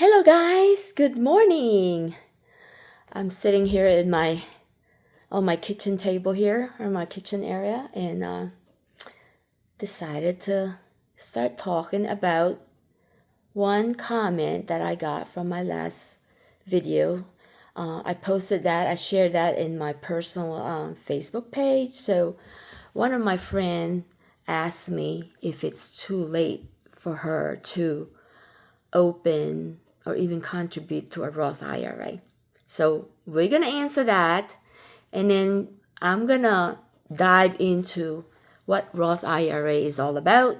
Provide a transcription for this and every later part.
Hello guys, good morning. I'm sitting here in on my kitchen table here, or my kitchen area, and decided to start talking about one comment that I got from my last video. I posted that, I shared that in my personal Facebook page. So one of my friends asked me if it's too late for her to open or even contribute to a Roth IRA. So we're going to answer that, and then I'm going to dive into what Roth IRA is all about,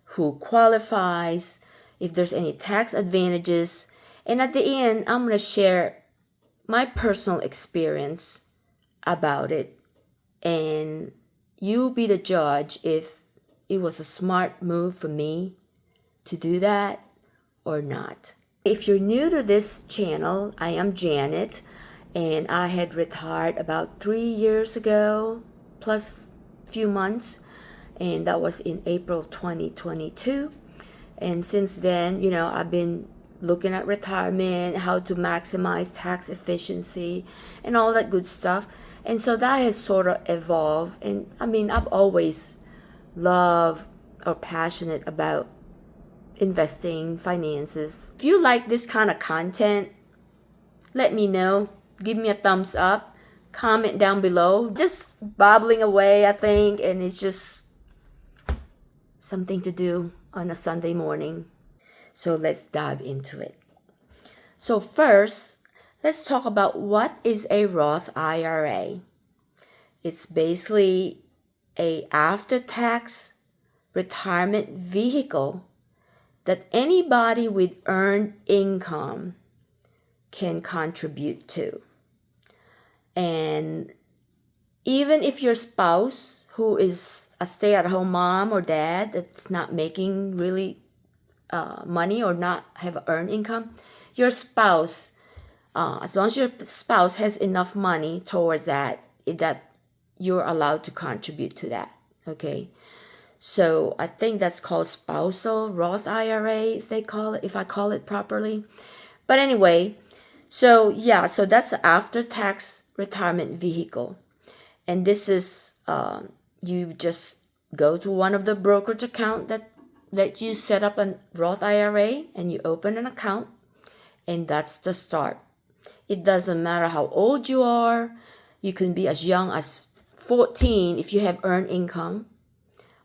who qualifies, if there's any tax advantages, and at the end, I'm going to share my personal experience about it, and you be the judge if it was a smart move for me to do that or not. If you're new to this channel, I am Janet, and I had retired about 3 years ago, plus a few months, and that was in April 2022. And since then, I've been looking at retirement, how to maximize tax efficiency, and all that good stuff. And so that has sort of evolved. And I mean, I've always loved or passionate about investing, finances. If you like this kind of content, let me know. Give me a thumbs up. Comment down below. Just babbling away, I think, and it's just something to do on a Sunday morning. So let's dive into it. So first, let's talk about what is a Roth IRA. It's basically a after-tax retirement vehicle that anybody with earned income can contribute to. And even if your spouse, who is a stay-at-home mom or dad that's not making really money or not have earned income, your spouse, as long as your spouse has enough money towards that you're allowed to contribute to that, okay? So I think that's called spousal Roth IRA, if I call it properly. But anyway, so that's an after-tax retirement vehicle. And this is, you just go to one of the brokerage account that you set up a Roth IRA, and you open an account, and that's the start. It doesn't matter how old you are. You can be as young as 14 if you have earned income.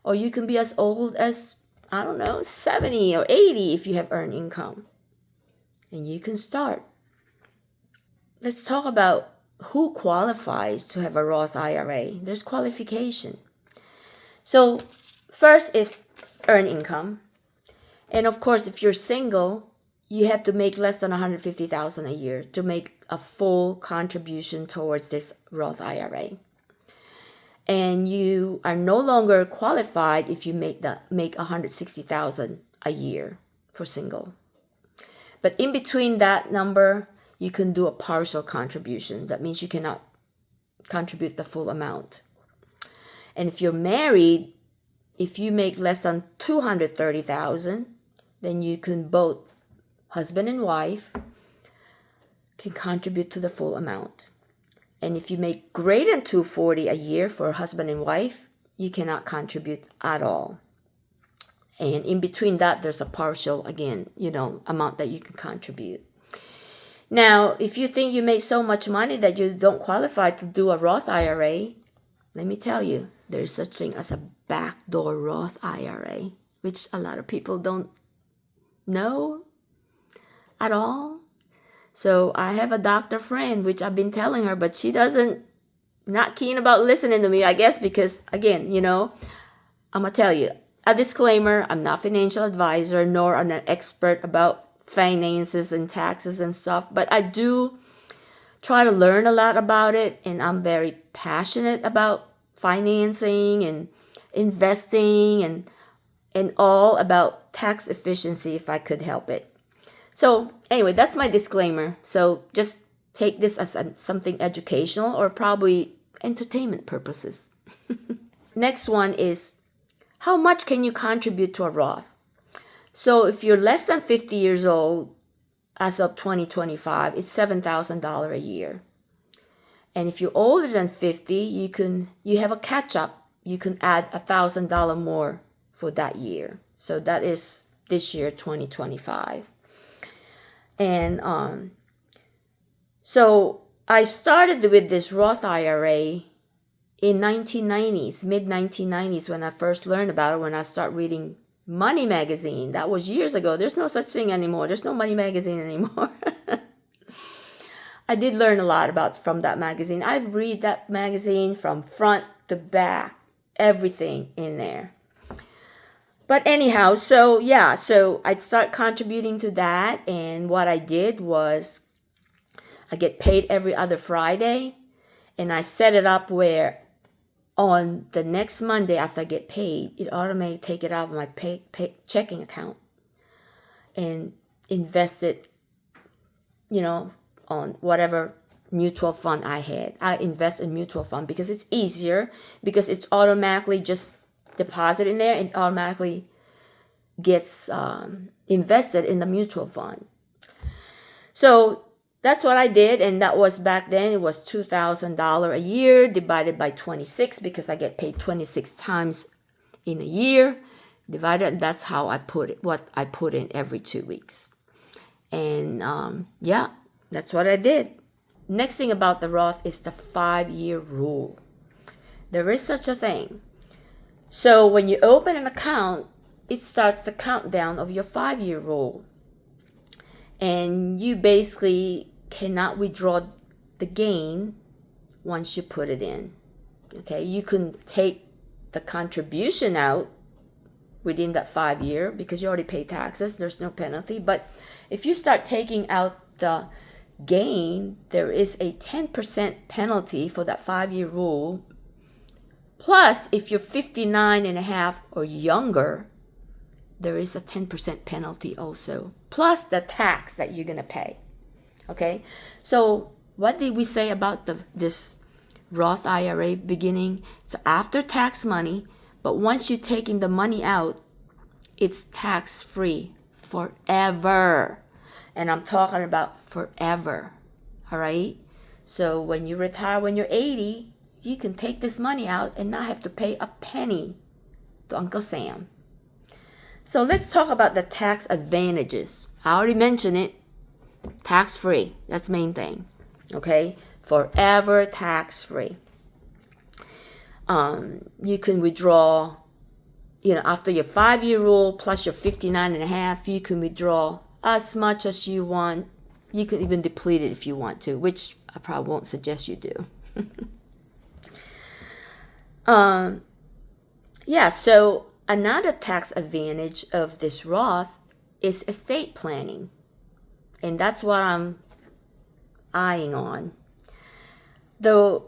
Or you can be as old as, 70 or 80 if you have earned income. And you can start. Let's talk about who qualifies to have a Roth IRA. There's qualification. So first is earned income. And of course, if you're single, you have to make less than $150,000 a year to make a full contribution towards this Roth IRA. And you are no longer qualified if you make $160,000 a year for single. But in between that number, you can do a partial contribution. That means you cannot contribute the full amount. And if you're married, if you make less than $230,000, then you can both, husband and wife, can contribute to the full amount. And if you make greater than $240,000 a year for husband and wife, you cannot contribute at all. And in between that, there's a partial, again, amount that you can contribute. Now, if you think you make so much money that you don't qualify to do a Roth IRA, let me tell you, there's such thing as a backdoor Roth IRA, which a lot of people don't know at all. So I have a doctor friend, which I've been telling her, but she not keen about listening to me, I guess, because again, I'm going to tell you, a disclaimer, I'm not a financial advisor, nor an expert about finances and taxes and stuff, but I do try to learn a lot about it, and I'm very passionate about financing and investing and all about tax efficiency if I could help it. So anyway, that's my disclaimer. So just take this as something educational or probably entertainment purposes. Next one is, how much can you contribute to a Roth? So if you're less than 50 years old, as of 2025, it's $7,000 a year. And if you're older than 50, you have a catch up. You can add $1,000 more for that year. So that is this year, 2025. And so I started with this Roth IRA in 1990s, mid 1990s, when I first learned about it, when I started reading Money Magazine. That was years ago. There's no such thing anymore. There's no Money Magazine anymore. I did learn a lot from that magazine. I read that magazine from front to back, everything in there. But anyhow, so I'd start contributing to that. And what I did was I get paid every other Friday. And I set it up where on the next Monday after I get paid, it automatically take it out of my checking account and invest it, on whatever mutual fund I had. I invest in mutual fund because it's easier, because it's automatically just deposited in there and automatically gets invested in the mutual fund. So that's what I did, and that was back then. It was $2,000 a year divided by 26 because I get paid 26 times in a year. Divided, that's how I put it, what I put in every 2 weeks. And that's what I did. Next thing about the Roth is the 5-year rule. There is such a thing. So when you open an account, it starts the countdown of your 5-year rule. And you basically cannot withdraw the gain once you put it in. Okay, you can take the contribution out within that 5 year because you already pay taxes. There's no penalty. But if you start taking out the gain, there is a 10% penalty for that 5-year rule. Plus, if you're 59 and a half or younger, there is a 10% penalty also. Plus the tax that you're going to pay. Okay, so what did we say about this Roth IRA beginning? It's after tax money, but once you're taking the money out, it's tax-free forever. And I'm talking about forever. All right? So when you retire when you're 80, you can take this money out and not have to pay a penny to Uncle Sam. So let's talk about the tax advantages. I already mentioned it. Tax-free. That's the main thing. Okay? Forever tax-free. You can withdraw, after your 5-year rule plus your 59 and a half, you can withdraw as much as you want. You can even deplete it if you want to, which I probably won't suggest you do. So another tax advantage of this Roth is estate planning. And that's what I'm eyeing on. The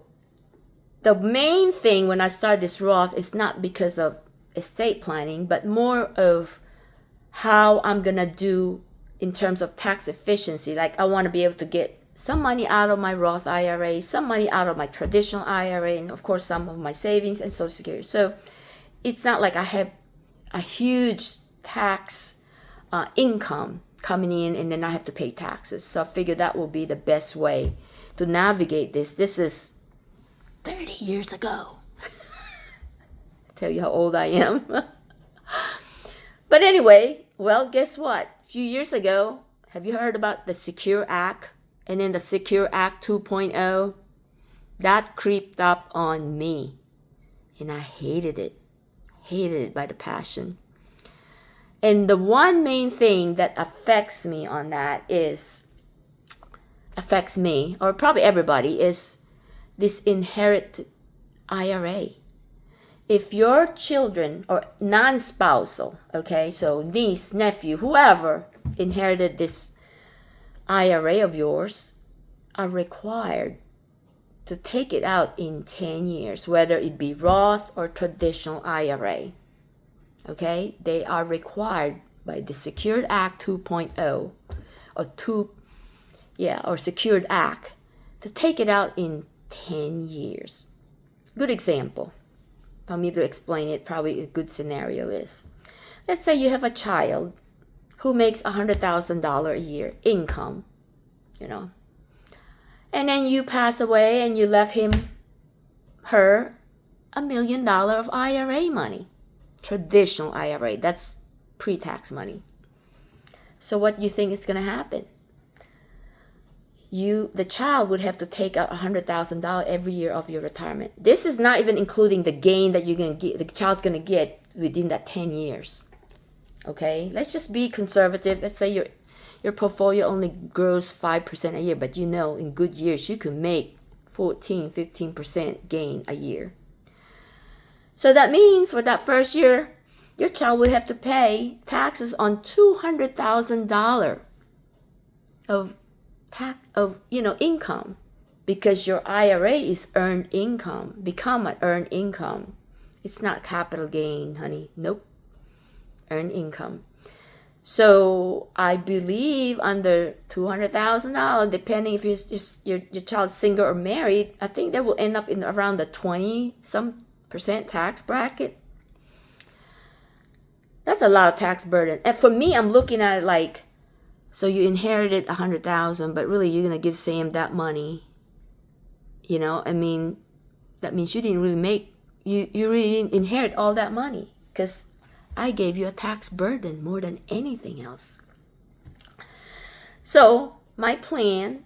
main thing when I started this Roth is not because of estate planning, but more of how I'm going to do in terms of tax efficiency. Like I want to be able to get some money out of my Roth IRA, some money out of my traditional IRA, and of course some of my savings and Social Security. So it's not like I have a huge tax income coming in and then I have to pay taxes. So I figure that will be the best way to navigate this. This is 30 years ago. Tell you how old I am. But anyway, well, guess what? A few years ago, have you heard about the Secure Act? And then the Secure Act 2.0? That creeped up on me. And I hated it. Hated it by the passion. And the one main thing that affects me on that affects me, or probably everybody, is this inherited IRA. If your children or non-spousal, okay, so niece, nephew, whoever inherited this IRA of yours, are required to take it out in 10 years, whether it be Roth or traditional IRA. Okay, they are required by the Secured Act 2.0 or Secured Act to take it out in 10 years. Good example. For me to explain it, probably a good scenario is, let's say you have a child who makes $100,000 a year income, and then you pass away and you left her $1 million of IRA money, traditional IRA. That's pre-tax money. So what do you think is going to happen? The child would have to take out $100,000 every year of your retirement. This is not even including the gain that the child's going to get within that 10 years. Okay, let's just be conservative. Let's say your portfolio only grows 5% a year, but in good years you can make 14-15% gain a year. So that means for that first year, your child would have to pay taxes on $200,000 of income, because your IRA is earned income, become an earned income. It's not capital gain, honey. Nope. Earned income. So I believe under $200,000, depending if your child's single or married, I think they will end up in around the 20% tax bracket. That's a lot of tax burden. And for me, I'm looking at it like, so you inherited $100,000, but really you're gonna give Sam that money. That means you didn't really you really didn't inherit all that money, because I gave you a tax burden more than anything else. So my plan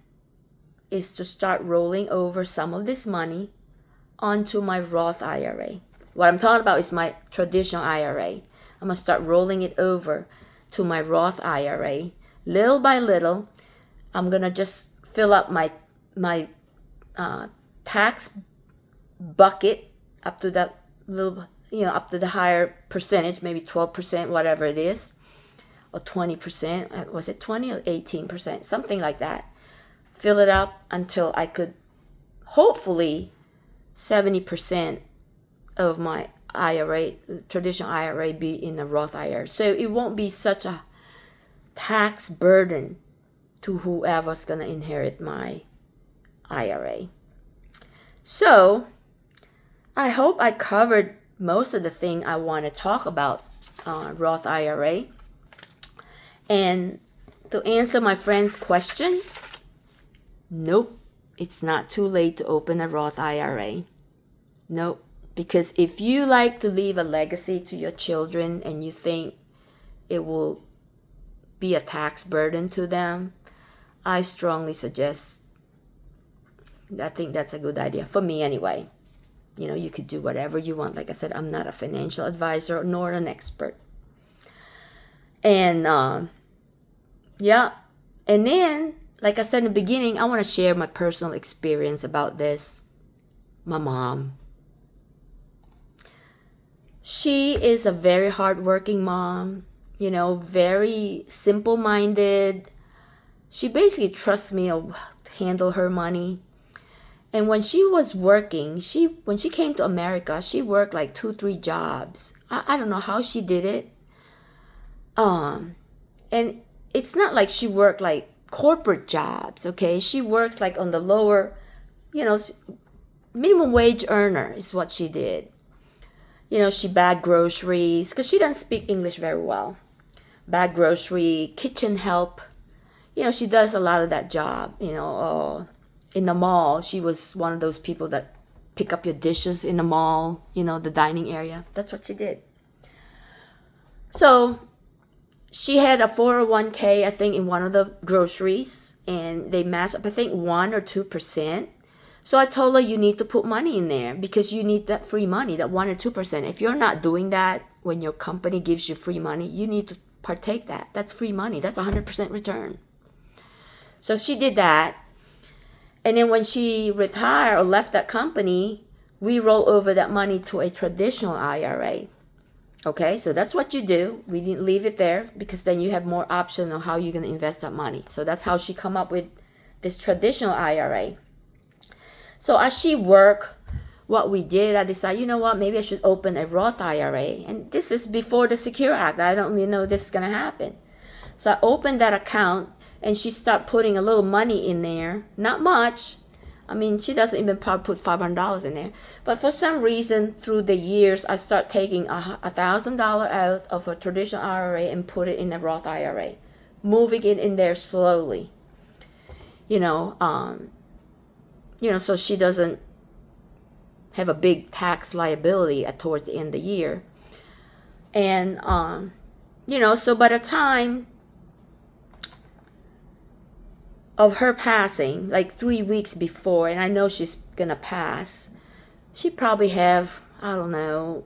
is to start rolling over some of this money onto my Roth IRA. What I'm talking about is my traditional IRA. I'm going to start rolling it over to my Roth IRA. Little by little, I'm going to just fill up my tax bucket up to that little, up to the higher percentage, maybe 12%, whatever it is, or 20%. Was it 20 or 18%? Something like that. Fill it up until I could, hopefully, 70% of my IRA, traditional IRA, be in the Roth IRA. So it won't be such a tax burden to whoever's going to inherit my IRA. So I hope I covered most of the thing I want to talk about Roth IRA. And to answer my friend's question, nope, it's not too late to open a Roth IRA. Nope, because if you like to leave a legacy to your children and you think it will be a tax burden to them, I strongly suggest, I think that's a good idea, for me anyway. You could do whatever you want. Like I said, I'm not a financial advisor nor an expert. And and then, like I said in the beginning, I want to share my personal experience about this. My mom. She is a very hardworking mom, very simple-minded. She basically trusts me to handle her money. And when she was working, when she came to America, she worked like 2-3 jobs. I don't know how she did it. And it's not like she worked like corporate jobs, okay? She works like on the lower, minimum wage earner is what she did. She bagged groceries, because she doesn't speak English very well. Bag grocery, kitchen help. She does a lot of that job, in the mall. She was one of those people that pick up your dishes in the mall, the dining area. That's what she did. So she had a 401k, I think, in one of the groceries, and they matched up, I think, 1 or 2%. So I told her, you need to put money in there because you need that free money, that 1 or 2%. If you're not doing that when your company gives you free money, you need to partake that. That's free money. That's 100% return. So she did that. And then when she retired or left that company, we roll over that money to a traditional IRA. Okay, so that's what you do. We didn't leave it there because then you have more options on how you're going to invest that money. So that's how she come up with this traditional IRA. So as she worked, what we did, I decided, maybe I should open a Roth IRA. And this is before the Secure Act. I don't even know this is going to happen. So I opened that account, and she started putting a little money in there. Not much. I mean, she doesn't even probably put $500 in there. But for some reason, through the years, I start taking $1,000 out of a traditional IRA and put it in a Roth IRA, moving it in there slowly. So she doesn't have a big tax liability towards the end of the year. And so by the time of her passing, like 3 weeks before, and I know she's gonna pass, she probably have, I don't know,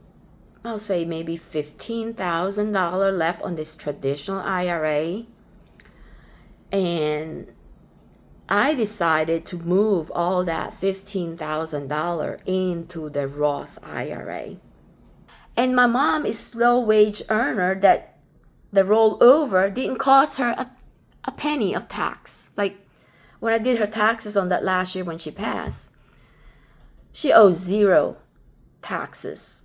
I'll say maybe $15,000 left on this traditional IRA. And I decided to move all that $15,000 into the Roth IRA. And my mom is slow wage earner, that the rollover didn't cost her a penny of tax. Like when I did her taxes on that last year when she passed, she owes 0 taxes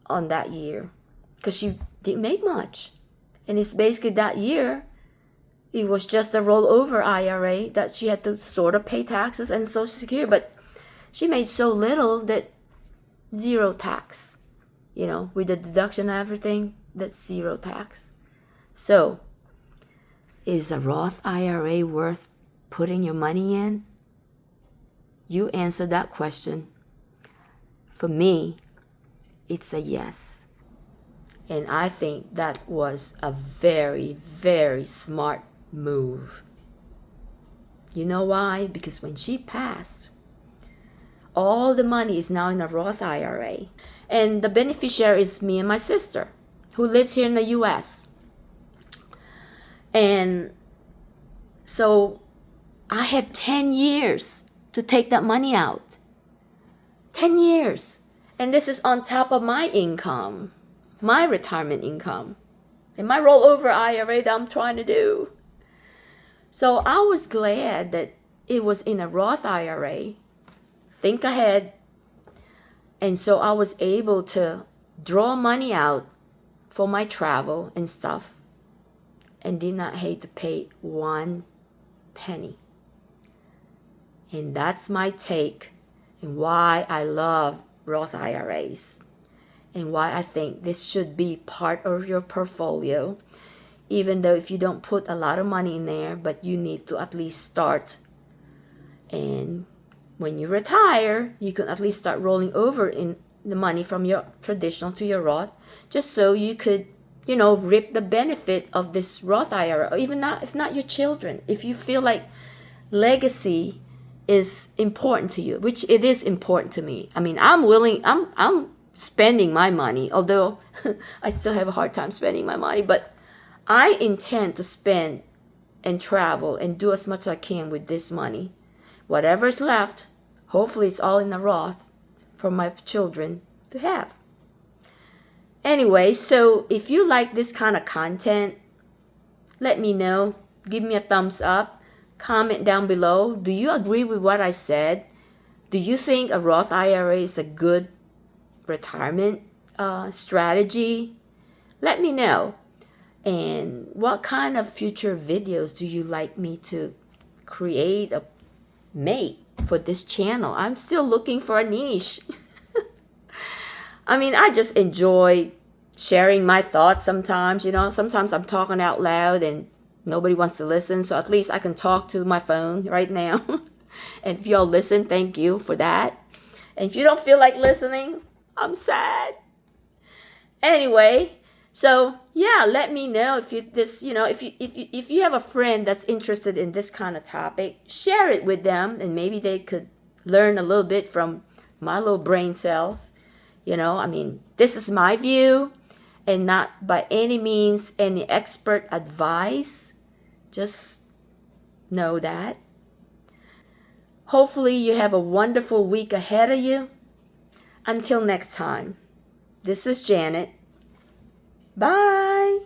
on that year because she didn't make much. And it's basically that year, it was just a rollover IRA that she had to sort of pay taxes and Social Security, but she made so little that 0 tax. With the deduction and everything, that's 0 tax. So, is a Roth IRA worth putting your money in? You answer that question. For me, it's a yes. And I think that was a very, very smart move. You know why? Because when she passed, all the money is now in a Roth IRA. And the beneficiary is me and my sister, who lives here in the U.S. And so I had 10 years to take that money out. 10 years. And this is on top of my income, my retirement income, and my rollover IRA that I'm trying to do. So I was glad that it was in a Roth IRA. Think ahead. And so I was able to draw money out for my travel and stuff and did not hate to pay 1 penny. And that's my take and why I love Roth IRAs and why I think this should be part of your portfolio, even though if you don't put a lot of money in there, but you need to at least start. And when you retire, you can at least start rolling over in the money from your traditional to your Roth, just so you could, reap the benefit of this Roth IRA, or even not, if not your children. If you feel like legacy is important to you, which it is important to me. I mean, I'm spending my money, although I still have a hard time spending my money, but I intend to spend and travel and do as much as I can with this money. Whatever's left, hopefully it's all in the Roth for my children to have. Anyway, so if you like this kind of content, let me know. Give me a thumbs up. Comment down below. Do you agree with what I said? Do you think a Roth IRA is a good retirement strategy? Let me know. And what kind of future videos do you like me to create or make for this channel? I'm still looking for a niche. I mean, I just enjoy sharing my thoughts sometimes. Sometimes I'm talking out loud and nobody wants to listen, so at least I can talk to my phone right now. And if y'all listen, thank you for that. And if you don't feel like listening, I'm sad. Anyway, so yeah, let me know if you have a friend that's interested in this kind of topic, share it with them, and maybe they could learn a little bit from my little brain cells. I mean, this is my view, and not by any means any expert advice. Just know that. Hopefully you have a wonderful week ahead of you. Until next time, this is Janet. Bye.